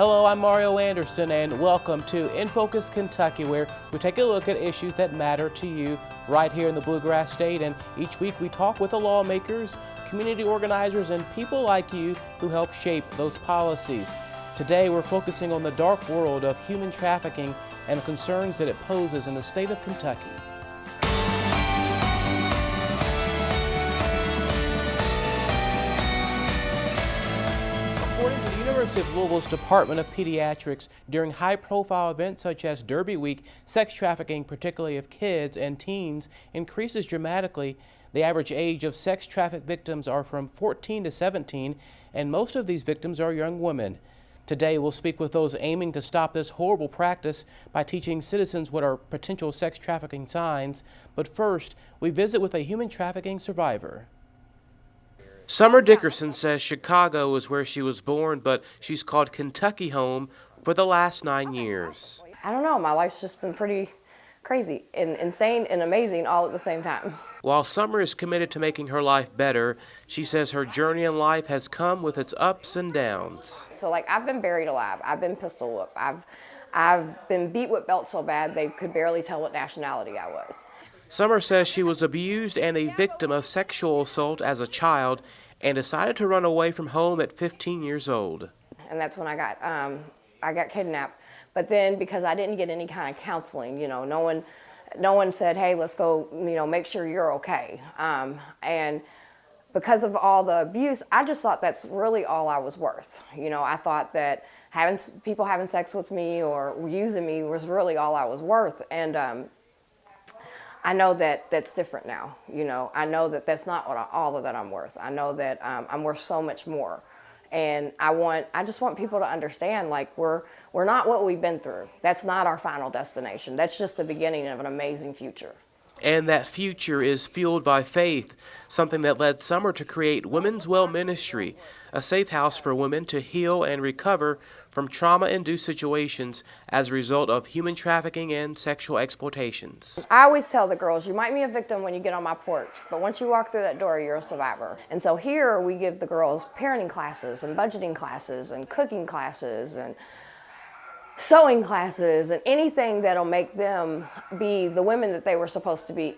Hello, I'm Mario Anderson, and welcome to In Focus Kentucky, where we take a look at issues that matter to you right here in the Bluegrass State. And each week we talk with the lawmakers, community organizers, and people like you who help shape those policies. Today we're focusing on the dark world of human trafficking and the concerns that it poses in the state of Kentucky. According to the University of Louisville's Department of Pediatrics, during high-profile events such as Derby Week, sex trafficking, particularly of kids and teens, increases dramatically. The average age of sex trafficked victims are from 14 to 17, and most of these victims are young women. Today, we'll speak with those aiming to stop this horrible practice by teaching citizens what are potential sex trafficking signs. But first, we visit with a human trafficking survivor. Summer Dickerson says Chicago is where she was born, but she's called Kentucky home for the last 9 years. I don't know, my life's just been pretty crazy and insane and amazing all at the same time. While Summer is committed to making her life better, she says her journey in life has come with its ups and downs. So I've been buried alive, I've been pistol whipped, I've been beat with belts so bad they could barely tell what nationality I was. Summer says she was abused and a victim of sexual assault as a child and decided to run away from home at 15 years old. And that's when I got kidnapped. But then because I didn't get any kind of counseling, no one said, hey, let's go, make sure you're okay. And because of all the abuse, I just thought that's really all I was worth. I thought that people having sex with me or using me was really all I was worth. And I know that that's different now. I know that that's not all that I'm worth. I know that I'm worth so much more. And I just want people to understand, we're not what we've been through. That's not our final destination. That's just the beginning of an amazing future. And that future is fueled by faith, something that led Summer to create Women's Well Ministry, a safe house for women to heal and recover from trauma-induced situations as a result of human trafficking and sexual exploitations. I always tell the girls, you might be a victim when you get on my porch, but once you walk through that door, you're a survivor. And so here we give the girls parenting classes and budgeting classes and cooking classes and sewing classes and anything that'll make them be the women that they were supposed to be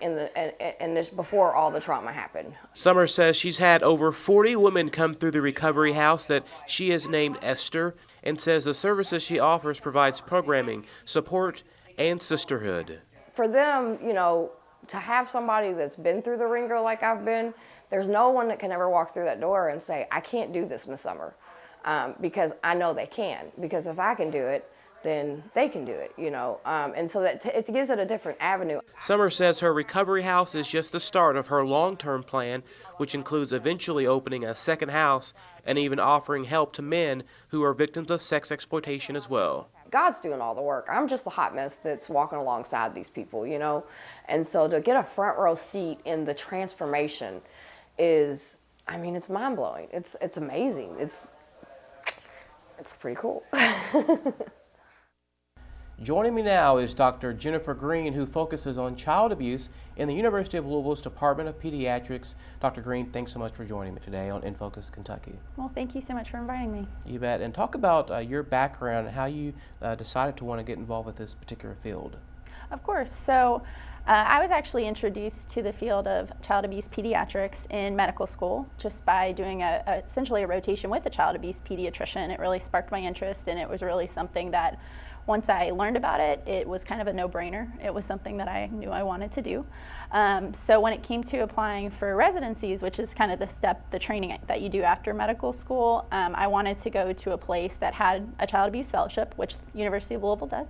before all the trauma happened. Summer says she's had over 40 women come through the recovery house that she has named Esther, and says the services she offers provides programming, support, and sisterhood. For them, to have somebody that's been through the ringer like I've been, there's no one that can ever walk through that door and say, I can't do this, Miss Summer, because I know they can. Because if I can do it, then they can do it, and so that it gives it a different avenue. Summer says her recovery house is just the start of her long-term plan, which includes eventually opening a second house and even offering help to men who are victims of sex exploitation as well. God's doing all the work. I'm just the hot mess that's walking alongside these people, and so to get a front row seat in the transformation is, it's mind-blowing. It's amazing. It's pretty cool. Joining me now is Dr. Jennifer Green, who focuses on child abuse in the University of Louisville's Department of Pediatrics. Dr. Green, thanks so much for joining me today on In Focus Kentucky. Well, thank you so much for inviting me. You bet. And talk about your background and how you decided to want to get involved with this particular field. Of course. So I was actually introduced to the field of child abuse pediatrics in medical school just by doing essentially a rotation with a child abuse pediatrician. It really sparked my interest, and it was really something that once I learned about it, it was kind of a no-brainer. It was something that I knew I wanted to do. So when it came to applying for residencies, which is kind of the training that you do after medical school, I wanted to go to a place that had a child abuse fellowship, which University of Louisville does.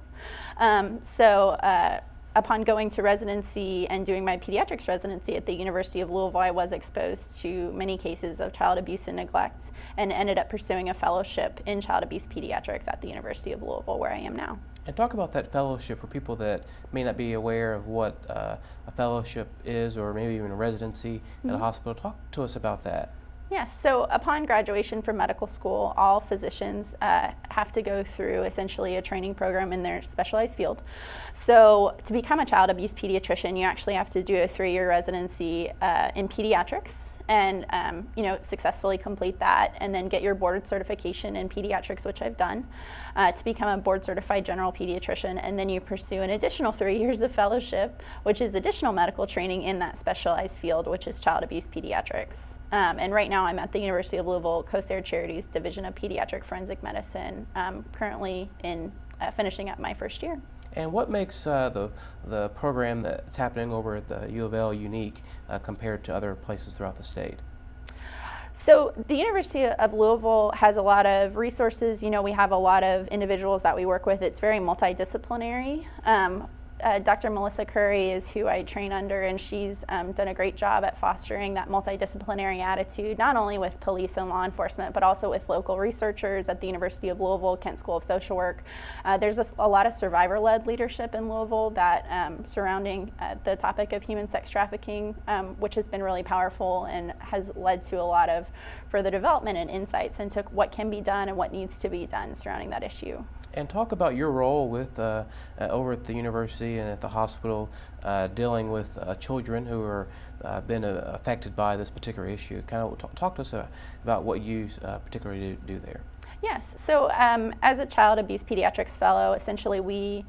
Upon going to residency and doing my pediatrics residency at the University of Louisville, I was exposed to many cases of child abuse and neglect, and ended up pursuing a fellowship in child abuse pediatrics at the University of Louisville, where I am now. And talk about that fellowship for people that may not be aware of what a fellowship is, or maybe even a residency at a hospital. Talk to us about that. Yes, so upon graduation from medical school, all physicians have to go through essentially a training program in their specialized field. So to become a child abuse pediatrician, you actually have to do a 3-year residency in pediatrics, and successfully complete that, and then get your board certification in pediatrics, which I've done, to become a board certified general pediatrician, and then you pursue an additional 3 years of fellowship, which is additional medical training in that specialized field, which is child abuse pediatrics. And right now I'm at the University of Louisville Coast Air Charities Division of Pediatric Forensic Medicine, currently in finishing up my first year. And what makes the program that's happening over at the U of L unique compared to other places throughout the state? So the University of Louisville has a lot of resources. We have a lot of individuals that we work with. It's very multidisciplinary. Dr. Melissa Curry is who I train under, and she's done a great job at fostering that multidisciplinary attitude, not only with police and law enforcement, but also with local researchers at the University of Louisville, Kent School of Social Work. There's a lot of survivor-led leadership in Louisville that surrounding the topic of human sex trafficking, which has been really powerful and has led to a lot of further development and insights into what can be done and what needs to be done surrounding that issue. And talk about your role with over at the university and at the hospital, dealing with children who are been affected by this particular issue. Kind of talk to us about what you particularly do there. Yes. So as a child abuse pediatrics fellow, essentially we,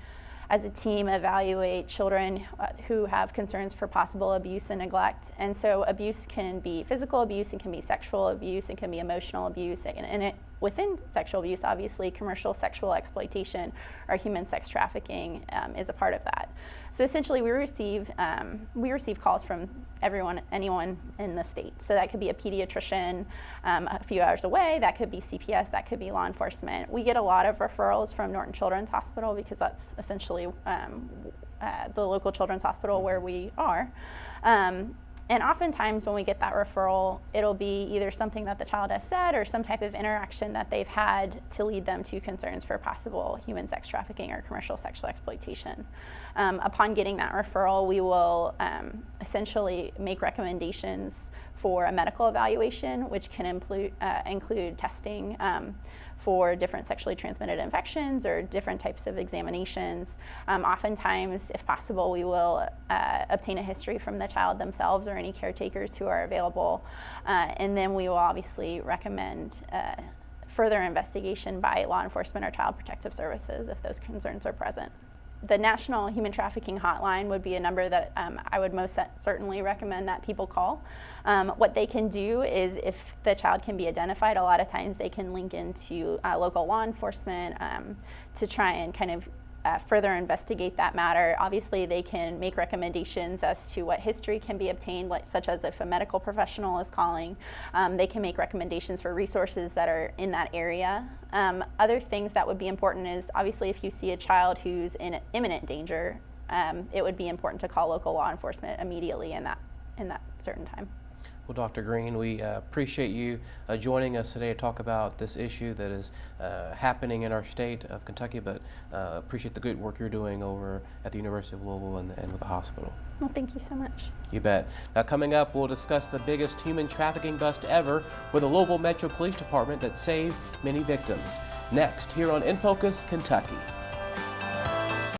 as a team, evaluate children who have concerns for possible abuse and neglect. And so abuse can be physical abuse, it can be sexual abuse, it can be emotional abuse, and within sexual abuse, obviously, commercial sexual exploitation or human sex trafficking is a part of that. So essentially, we receive calls from anyone in the state. So that could be a pediatrician a few hours away, that could be CPS, that could be law enforcement. We get a lot of referrals from Norton Children's Hospital because that's essentially the local children's hospital where we are. And oftentimes when we get that referral, it'll be either something that the child has said or some type of interaction that they've had to lead them to concerns for possible human sex trafficking or commercial sexual exploitation. Upon getting that referral, we will essentially make recommendations for a medical evaluation, which can include testing for different sexually transmitted infections or different types of examinations. Oftentimes, if possible, we will obtain a history from the child themselves or any caretakers who are available. And then we will obviously recommend further investigation by law enforcement or child protective services if those concerns are present. The National Human Trafficking Hotline would be a number that I would most certainly recommend that people call. What they can do is, if the child can be identified, a lot of times they can link into local law enforcement to try and kind of further investigate that matter. Obviously, they can make recommendations as to what history can be obtained, such as if a medical professional is calling. They can make recommendations for resources that are in that area. Other things that would be important is, obviously, if you see a child who's in imminent danger, it would be important to call local law enforcement immediately in that certain time. Well, Dr. Green, we appreciate you joining us today to talk about this issue that is happening in our state of Kentucky, but appreciate the good work you're doing over at the University of Louisville and with the hospital. Well, thank you so much. You bet. Now, coming up, we'll discuss the biggest human trafficking bust ever with the Louisville Metro Police Department that saved many victims. Next, here on In Focus, Kentucky.